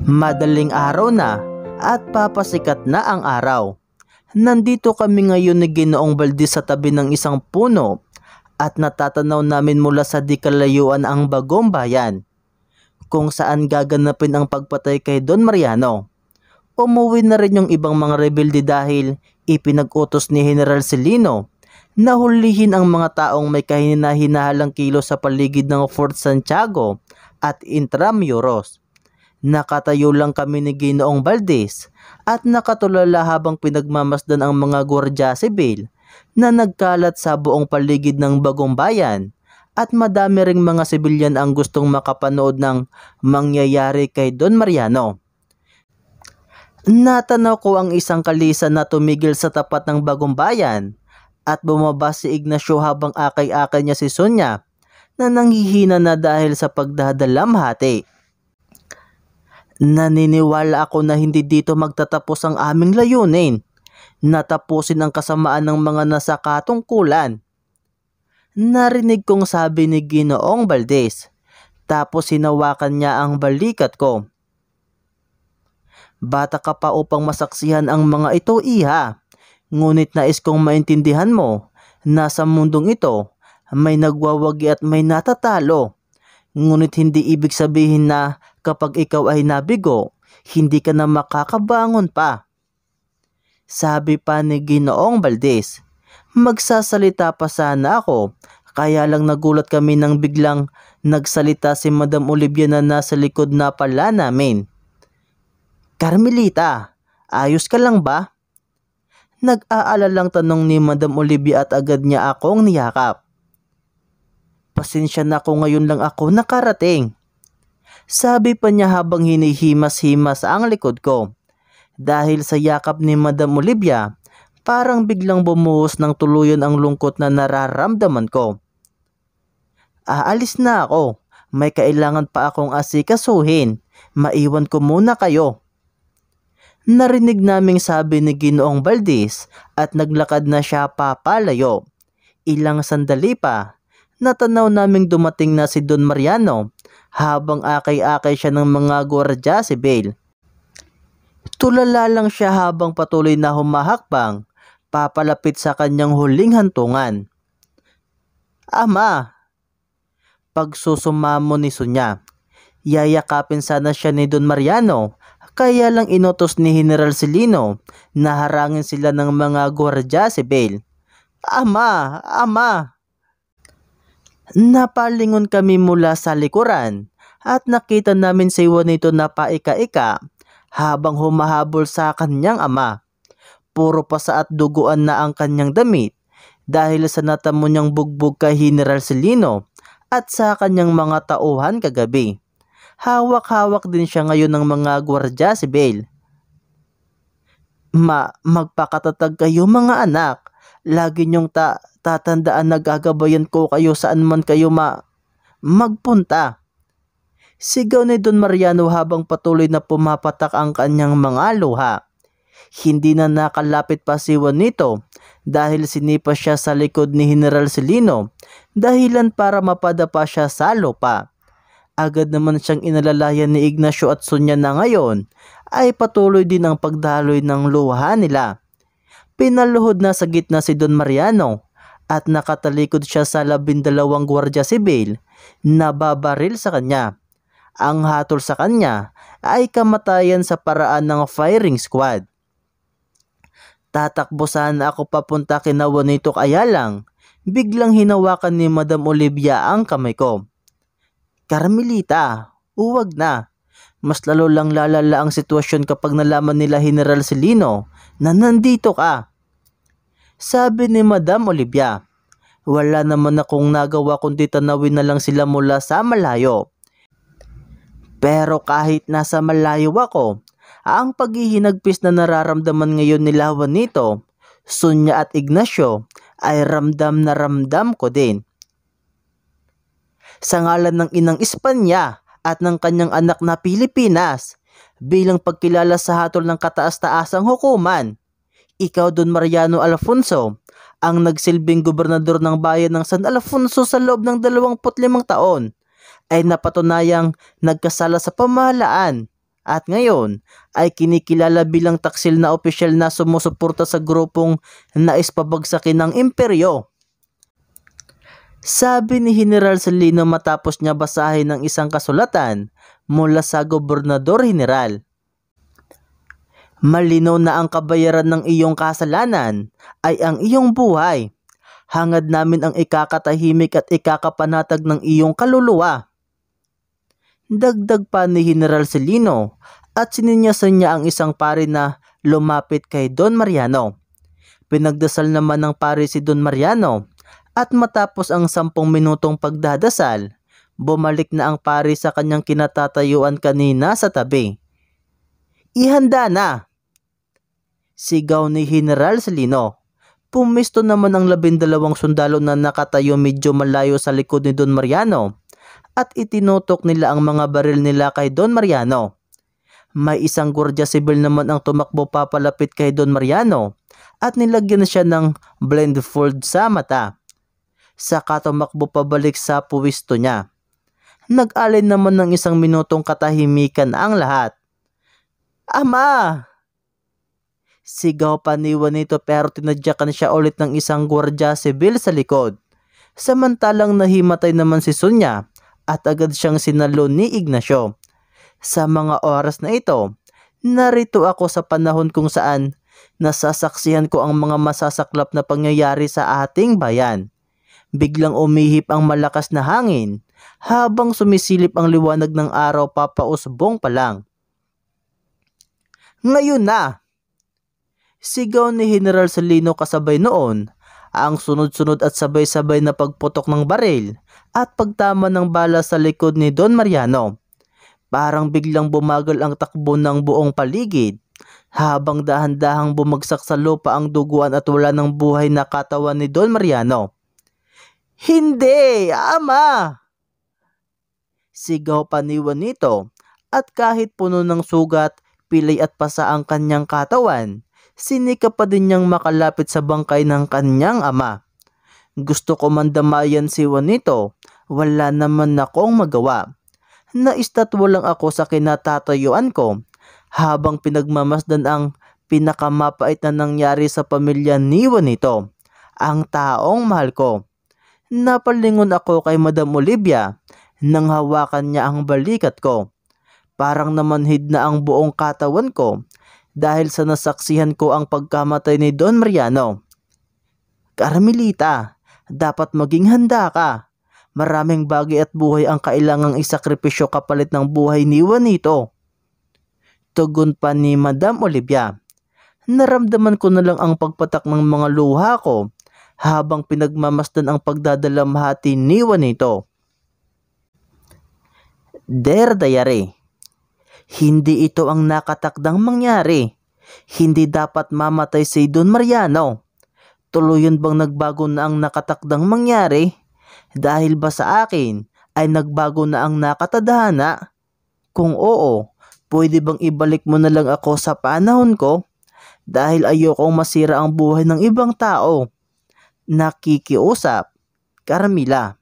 Madaling araw na at papasikat na ang araw. Nandito kami ngayon ni Ginoong Valdez sa tabi ng isang puno at natatanaw namin mula sa di kalayuan ang bagong bayan kung saan gaganapin ang pagpatay kay Don Mariano. Umuwi na rin yung ibang mga rebelde dahil ipinag-utos ni General Celino na hulihin ang mga taong may kahina-hinahalang kilos sa paligid ng Fort Santiago at Intramuros. Nakatayo lang kami ni Ginoong Valdez at nakatulala habang pinagmamasdan ang mga gwardya sibil na nagkalat sa buong paligid ng bagong bayan at madami ring mga sibilyan ang gustong makapanood ng mangyayari kay Don Mariano. Natanaw ko ang isang kalisa na tumigil sa tapat ng bagong bayan at bumaba si Ignacio habang akay-akay niya si Sonia na nanghihina na dahil sa pagdadalamhati. Naniniwala ako na hindi dito magtatapos ang aming layunin, natapusin ang kasamaan ng mga nasa katungkulan. Narinig kong sabi ni Ginoong Valdez, tapos hinawakan niya ang balikat ko. Bata ka pa upang masaksihan ang mga ito, iha. Ngunit nais kong maintindihan mo na sa mundong ito may nagwawagi at may natatalo. Ngunit hindi ibig sabihin na kapag ikaw ay nabigo, hindi ka na makakabangon pa. Sabi pa ni Ginoong Valdez, magsasalita pa sana ako, kaya lang nagulat kami nang biglang nagsalita si Madam Olivia na nasa likod na pala namin. Carmelita, ayos ka lang ba? Nag-aalalang tanong ni Madam Olivia at agad niya akong niyakap. Pasensya na ako, ngayon lang ako nakarating. Sabi pa niya habang hinihimas-himas ang likod ko. Dahil sa yakap ni Madam Olivia, parang biglang bumuhos ng tuluyan ang lungkot na nararamdaman ko. Aalis na ako, may kailangan pa akong asikasuhin, maiwan ko muna kayo. Narinig naming sabi ni Ginoong Valdez at naglakad na siya papalayo. Ilang sandali pa, natanaw naming dumating na si Don Mariano habang akay-akay siya ng mga gwardya sibil. Tulala lang siya habang patuloy na humahakbang papalapit sa kanyang huling hantungan. Ama! Pagsusumamo ni Sonia. Yayakapin sana siya ni Don Mariano, kaya lang inutos ni General Celino na harangin sila ng mga gwardya sibil. Ama! Ama! Napalingon kami mula sa likuran at nakita namin si Juanito na paika-ika habang humahabol sa kanyang ama. Puro pasa at duguan na ang kanyang damit dahil sa natamo niyang bugbog kay General Celino at sa kanyang mga tauhan kagabi. Hawak-hawak din siya ngayon ng mga gwardya sibil. Magpakatatag kayo mga anak. Lagi niyong tatandaan na gagabayan ko kayo saan man kayo magpunta. Sigaw ni Don Mariano habang patuloy na pumapatak ang kanyang mga luha. Hindi na nakalapit pa si Juanito dahil sinipa siya sa likod ni General Celino dahilan para mapadapa siya sa lupa. Agad naman siyang inalalayan ni Ignacio at Sonia na ngayon ay patuloy din ang pagdaloy ng luha nila. Pinaluhod na sa gitna si Don Mariano at nakatalikod siya sa 12 gwardya sibil na babaril sa kanya. Ang hatol sa kanya ay kamatayan sa paraan ng firing squad. Tatakbo sana ako papunta kina Juanito kaya lang biglang hinawakan ni Madam Olivia ang kamay ko. Carmelita, huwag na. Mas lalo lang lalala ang sitwasyon kapag nalaman nila General Celino na nandito ka. Sabi ni Madam Olivia, wala naman akong nagawa kundi tanawin na lang sila mula sa malayo. Pero kahit nasa malayo ako, ang paghihinagpis na nararamdaman ngayon nila Juanito, Sonia at Ignacio ay ramdam na ramdam ko din. Sa ngalan ng inang Espanya at ng kanyang anak na Pilipinas, bilang pagkilala sa hatol ng kataas-taasang hukuman, ikaw Don Mariano Alfonso, ang nagsilbing gobernador ng bayan ng San Alfonso sa loob ng 25 taon, ay napatunayang nagkasala sa pamahalaan at ngayon ay kinikilala bilang taksil na opisyal na sumusuporta sa grupong nais pabagsakin ng imperyo. Sabi ni General Salino matapos niya basahin ang isang kasulatan mula sa Gobernador General. Malinaw na ang kabayaran ng iyong kasalanan ay ang iyong buhay. Hangad namin ang ikakatahimik at ikakapanatag ng iyong kaluluwa. Dagdag pa ni General Salino at sininyasan niya ang isang pari na lumapit kay Don Mariano. Pinagdasal naman ng pari si Don Mariano at matapos ang 10 minutong pagdadasal, bumalik na ang pari sa kanyang kinatatayuan kanina sa tabi. Ihanda na! Sigaw ni General Salino. Pumisto naman ang 12 sundalo na nakatayo medyo malayo sa likod ni Don Mariano at itinutok nila ang mga baril nila kay Don Mariano. May isang gwardiya sibil naman ang tumakbo papalapit kay Don Mariano at nilagyan siya ng blindfold sa mata. Saka tumakbo pabalik sa puwisto niya. Nag-alin naman ng 1 minutong katahimikan ang lahat. Ama! Sigaw pa ni Juanito pero tinadyakan siya ulit ng isang gwardiya sibil sa likod. Samantalang nahimatay naman si Sonia at agad siyang sinalo ni Ignacio. Sa mga oras na ito, narito ako sa panahon kung saan nasasaksihan ko ang mga masasaklap na pangyayari sa ating bayan. Biglang umihip ang malakas na hangin habang sumisilip ang liwanag ng araw papausbong pa lang. Ngayon na! Sigaw ni General Salino kasabay noon ang sunod-sunod at sabay-sabay na pagputok ng baril at pagtama ng bala sa likod ni Don Mariano. Parang biglang bumagal ang takbo ng buong paligid habang dahan-dahang bumagsak sa lupa ang duguan at wala ng buhay na katawan ni Don Mariano. Hindi, Ama! Sigaw pa ni Juanito at kahit puno ng sugat, pilay at pasa ang kanyang katawan, sinikap pa din niyang makalapit sa bangkay ng kanyang ama. Gusto ko mandamayan si Juanito, wala naman akong magawa. Naistatwa lang ako sa kinatatayuan ko habang pinagmamasdan ang pinakamapait na nangyari sa pamilya ni Juanito, ang taong mahal ko. Napalingon ako kay Madam Olivia nang hawakan niya ang balikat ko. Parang namanhid na ang buong katawan ko dahil sa nasaksihan ko ang pagkamatay ni Don Mariano. Carmelita, dapat maging handa ka. Maraming bagay at buhay ang kailangang isakripisyo kapalit ng buhay ni Juanito. Tugon pa ni Madam Olivia. Naramdaman ko na lang ang pagpatak ng mga luha ko habang pinagmamasdan ang pagdadalamhati ni Juanito. Dear Diary, hindi ito ang nakatakdang mangyari. Hindi dapat mamatay si Don Mariano. Tuluyan bang nagbago na ang nakatakdang mangyari? Dahil ba sa akin ay nagbago na ang nakatadhana? Kung oo, pwede bang ibalik mo na lang ako sa panahon ko? Dahil ayokong masira ang buhay ng ibang tao. Nakikiusap, Carmila.